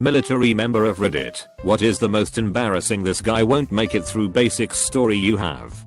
Military member of Reddit. What is the most embarrassing this guy won't make it through basics story you have?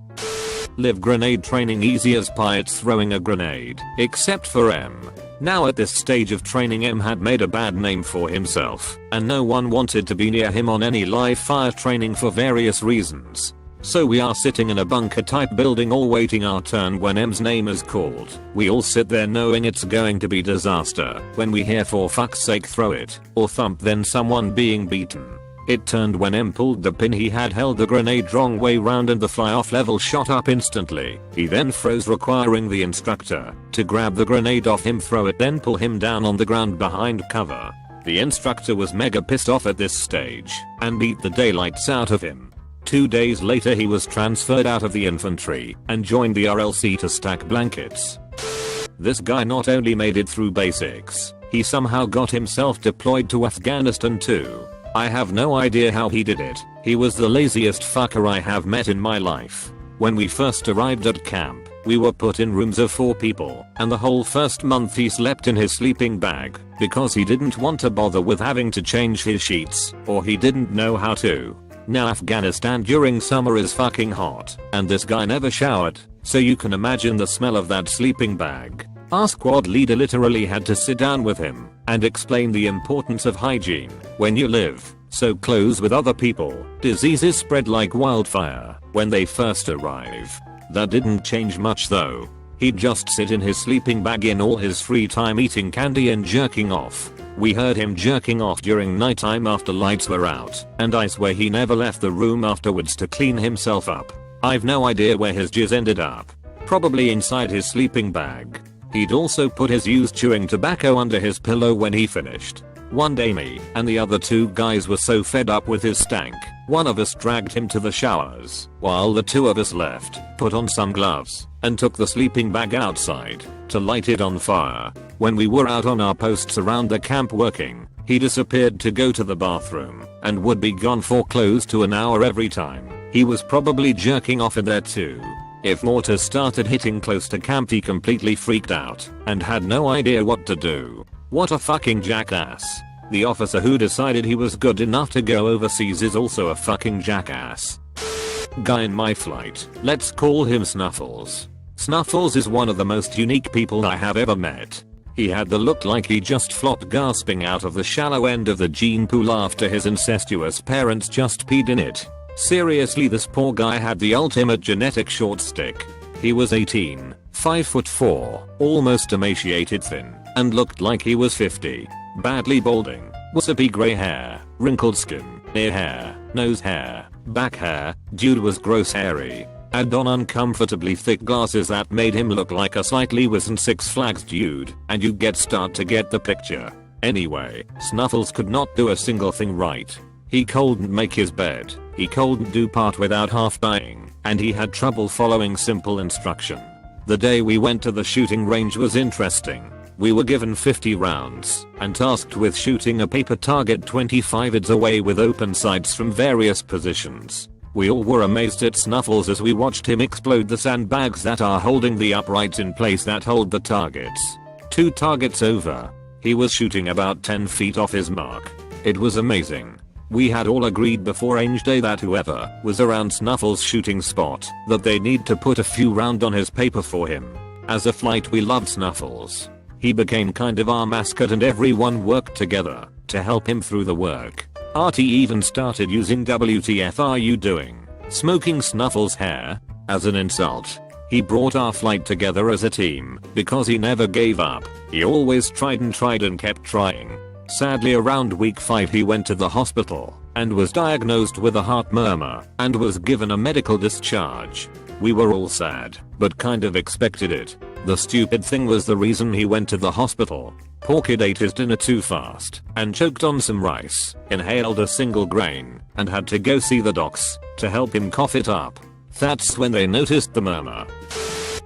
Live grenade training easy as pie, it's throwing a grenade, except for M. Now at this stage of training, M had made a bad name for himself, and no one wanted to be near him on any live fire training for various reasons. So we are sitting in a bunker type building all waiting our turn when M's name is called. We all sit there knowing it's going to be disaster when we hear for fuck's sake throw it or thump, then someone being beaten. It turned when M pulled the pin. He had held the grenade wrong way round and the fly off level shot up instantly. He then froze, requiring the instructor to grab the grenade off him, throw it, then pull him down on the ground behind cover. The instructor was mega pissed off at this stage and beat the daylights out of him. 2 days later he was transferred out of the infantry and joined the RLC to stack blankets. This guy not only made it through basics, he somehow got himself deployed to Afghanistan too. I have no idea how he did it. He was the laziest fucker I have met in my life. When we first arrived at camp, we were put in rooms of 4 people, and the whole first month he slept in his sleeping bag because he didn't want to bother with having to change his sheets, or he didn't know how to. Now Afghanistan during summer is fucking hot, and this guy never showered, so you can imagine the smell of that sleeping bag. Our squad leader literally had to sit down with him and explain the importance of hygiene when you live so close with other people. Diseases spread like wildfire when they first arrive. That didn't change much though. He'd just sit in his sleeping bag in all his free time eating candy and jerking off. We heard him jerking off during nighttime after lights were out, and I swear he never left the room afterwards to clean himself up. I've no idea where his jizz ended up. Probably inside his sleeping bag. He'd also put his used chewing tobacco under his pillow when he finished. One day me and the other 2 guys were so fed up with his stank, one of us dragged him to the showers while the 2 of us left, put on some gloves, and took the sleeping bag outside to light it on fire. When we were out on our posts around the camp working, he disappeared to go to the bathroom and would be gone for close to an hour every time. He was probably jerking off in there too. If mortars started hitting close to camp, he completely freaked out and had no idea what to do. What a fucking jackass. The officer who decided he was good enough to go overseas is also a fucking jackass. Guy in my flight, let's call him Snuffles. Snuffles is one of the most unique people I have ever met. He had the look like he just flopped gasping out of the shallow end of the gene pool after his incestuous parents just peed in it. Seriously, this poor guy had the ultimate genetic short stick. He was 18, 5'4", almost emaciated, thin, and looked like he was 50. Badly balding, waspy grey hair, wrinkled skin, ear hair, nose hair, back hair. Dude was gross hairy. Had on uncomfortably thick glasses that made him look like a slightly wizened Six Flags dude, and you start to get the picture. Anyway, Snuffles could not do a single thing right. He couldn't make his bed, he couldn't do part without half dying, and he had trouble following simple instruction. The day we went to the shooting range was interesting. We were given 50 rounds and tasked with shooting a paper target 25 yards away with open sights from various positions. We all were amazed at Snuffles as we watched him explode the sandbags that are holding the uprights in place that hold the targets. 2 targets over. He was shooting about 10 feet off his mark. It was amazing. We had all agreed before range day that whoever was around Snuffles' shooting spot, that they need to put a few rounds on his paper for him. As a flight we loved Snuffles. He became kind of our mascot and everyone worked together to help him through the work. RT even started using "WTF are you doing?" smoking Snuffles' hair as an insult. He brought our flight together as a team because he never gave up. He always tried and kept trying. Sadly, around week 5 he went to the hospital and was diagnosed with a heart murmur and was given a medical discharge. We were all sad, but kind of expected it. The stupid thing was the reason he went to the hospital. Poor kid ate his dinner too fast and choked on some rice, inhaled a single grain, and had to go see the docs to help him cough it up. That's when they noticed the murmur.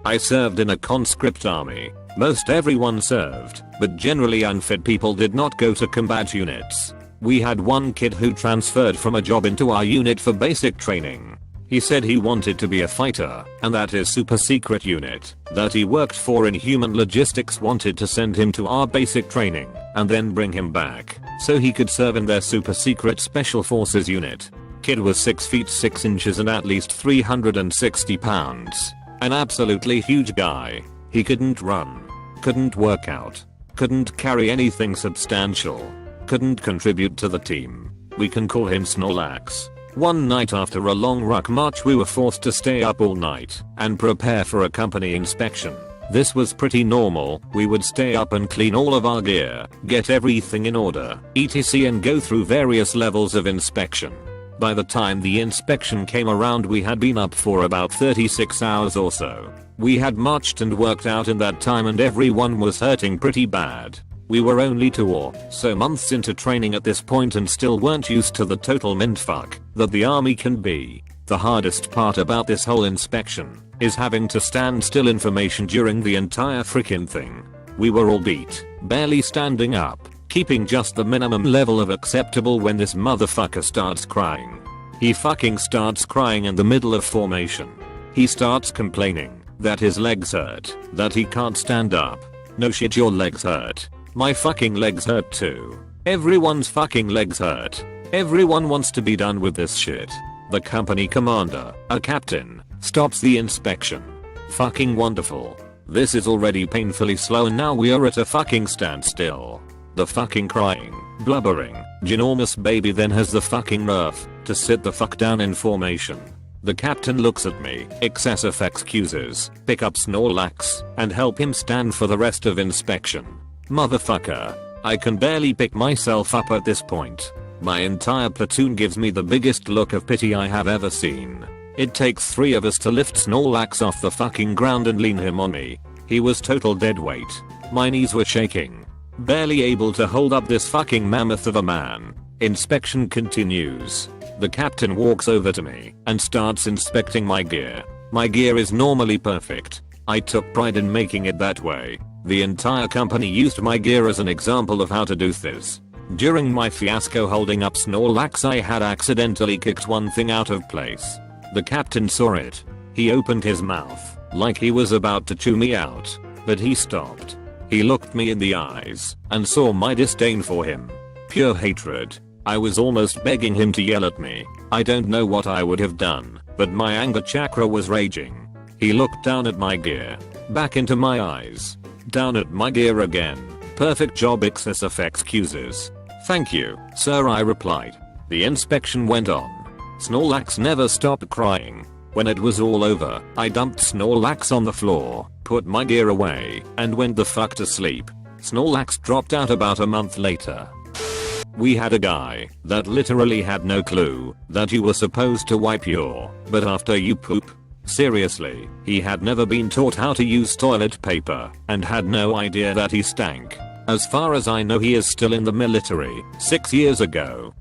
I served in a conscript army. Most everyone served, but generally unfit people did not go to combat units. We had one kid who transferred from a job into our unit for basic training. He said he wanted to be a fighter, and that his super secret unit that he worked for in human logistics wanted to send him to our basic training and then bring him back. so he could serve in their super secret special forces unit. Kid was 6 feet 6 inches and at least 360 pounds. An absolutely huge guy. He couldn't run, couldn't work out, couldn't carry anything substantial, couldn't contribute to the team. We can call him Snorlax. One night after a long ruck march we were forced to stay up all night and prepare for a company inspection. This was pretty normal. We would stay up and clean all of our gear, get everything in order, etc, and go through various levels of inspection. By the time the inspection came around we had been up for about 36 hours or so. We had marched and worked out in that time and everyone was hurting pretty bad. We were only 2 or so months into training at this point and still weren't used to the total mindfuck that the army can be. The hardest part about this whole inspection is having to stand still information during the entire frickin' thing. We were all beat, barely standing up, keeping just the minimum level of acceptable when this motherfucker starts crying. He fucking starts crying in the middle of formation. He starts complaining that his legs hurt, that he can't stand up. No shit, your legs hurt. My fucking legs hurt too. Everyone's fucking legs hurt. Everyone wants to be done with this shit. The company commander, a captain, stops the inspection. Fucking wonderful. This is already painfully slow and now we are at a fucking standstill. The fucking crying, blubbering, ginormous baby then has the fucking nerve to sit the fuck down in formation. The captain looks at me, excessive excuses, pick up Snorlax, and help him stand for the rest of inspection. Motherfucker. I can barely pick myself up at this point. My entire platoon gives me the biggest look of pity I have ever seen. It takes 3 of us to lift Snorlax off the fucking ground and lean him on me. He was total dead weight. My knees were shaking. Barely able to hold up this fucking mammoth of a man. Inspection continues. The captain walks over to me and starts inspecting my gear. My gear is normally perfect. I took pride in making it that way. The entire company used my gear as an example of how to do this. During my fiasco holding up Snorlax I had accidentally kicked one thing out of place. The captain saw it. He opened his mouth like he was about to chew me out, but he stopped. He looked me in the eyes and saw my disdain for him. Pure hatred. I was almost begging him to yell at me. I don't know what I would have done, but my anger chakra was raging. He looked down at my gear, back into my eyes, down at my gear again. Perfect job, excessive excuses. Thank you, sir, I replied. The inspection went on. Snorlax never stopped crying. When it was all over, I dumped Snorlax on the floor, put my gear away, and went the fuck to sleep. Snorlax dropped out about a month later. We had a guy that literally had no clue that you were supposed to wipe your butt after you poop. Seriously, he had never been taught how to use toilet paper and had no idea that he stank. As far as I know he is still in the military. 6 years ago.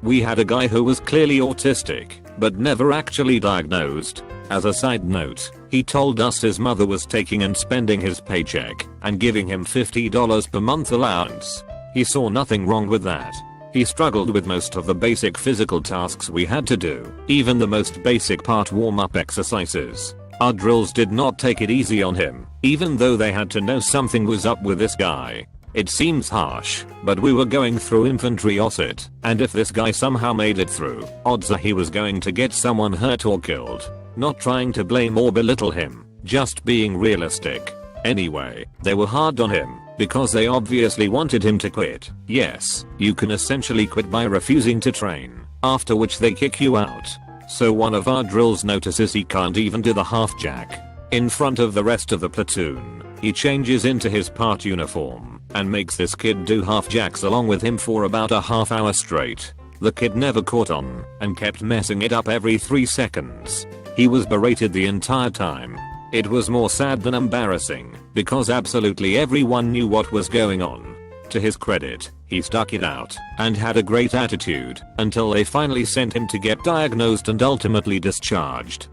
We had a guy who was clearly autistic, but never actually diagnosed. As a side note, he told us his mother was taking and spending his paycheck and giving him $50 per month allowance. He saw nothing wrong with that. He struggled with most of the basic physical tasks we had to do, even the most basic part warm-up exercises. Our drills did not take it easy on him, even though they had to know something was up with this guy. It seems harsh, but we were going through infantry OSIT, and if this guy somehow made it through, odds are he was going to get someone hurt or killed. Not trying to blame or belittle him, just being realistic. Anyway, they were hard on him, because they obviously wanted him to quit. Yes, you can essentially quit by refusing to train, after which they kick you out. So one of our drills notices he can't even do the half jack. In front of the rest of the platoon, he changes into his part uniform and makes this kid do half jacks along with him for about a half hour straight. The kid never caught on and kept messing it up every 3 seconds. He was berated the entire time. It was more sad than embarrassing, because absolutely everyone knew what was going on. To his credit, he stuck it out and had a great attitude until they finally sent him to get diagnosed and ultimately discharged.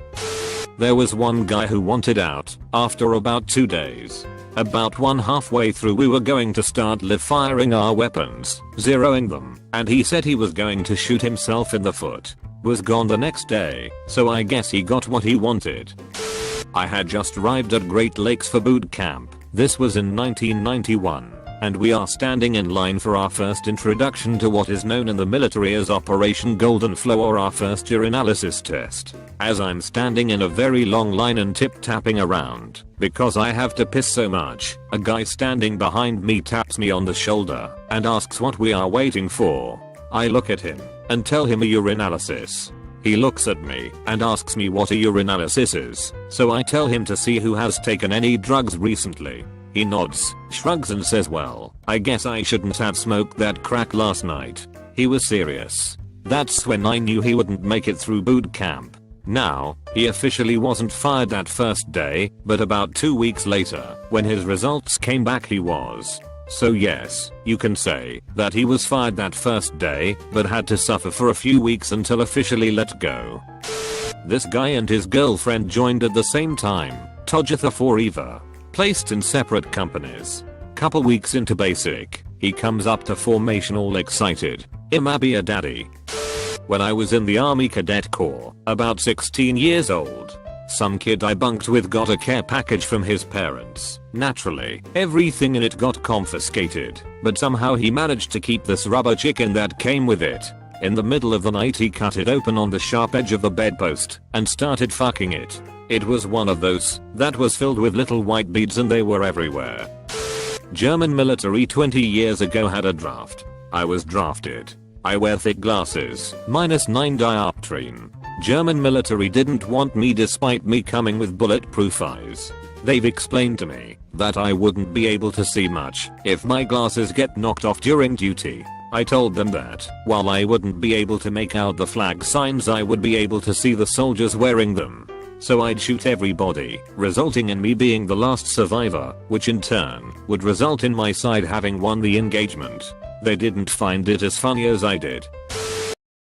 There was one guy who wanted out after about 2 days. About halfway through we were going to start live firing our weapons, zeroing them, and he said he was going to shoot himself in the foot. Was gone the next day, so I guess he got what he wanted. I had just arrived at Great Lakes for boot camp. This was in 1991. and we are standing in line for our first introduction to what is known in the military as Operation Golden Flow, or our first urinalysis test. As I'm standing in a very long line and tip-tapping around because I have to piss so much, a guy standing behind me taps me on the shoulder and asks what we are waiting for. I look at him and tell him a urinalysis. He looks at me and asks me what a urinalysis is, so I tell him to see who has taken any drugs recently. He nods, shrugs and says, well, I guess I shouldn't have smoked that crack last night. He was serious. That's when I knew he wouldn't make it through boot camp. Now, he officially wasn't fired that first day, but about 2 weeks later, when his results came back, he was. So yes, you can say that he was fired that first day, but had to suffer for a few weeks until officially let go. This guy and his girlfriend joined at the same time, Tojatha for Eva. Placed in separate companies. Couple weeks into basic, he comes up to formation all excited. Be a daddy. When I was in the Army Cadet Corps, about 16 years old, some kid I bunked with got a care package from his parents. Naturally, everything in it got confiscated, but somehow he managed to keep this rubber chicken that came with it. In the middle of the night he cut it open on the sharp edge of the bedpost and started fucking it. It was one of those that was filled with little white beads and they were everywhere. German military 20 years ago had a draft. I was drafted. I wear thick glasses, -9 dioptrine. German military didn't want me despite me coming with bulletproof eyes. They've explained to me that I wouldn't be able to see much if my glasses get knocked off during duty. I told them that while I wouldn't be able to make out the flag signs, I would be able to see the soldiers wearing them. So I'd shoot everybody, resulting in me being the last survivor, which in turn would result in my side having won the engagement. They didn't find it as funny as I did.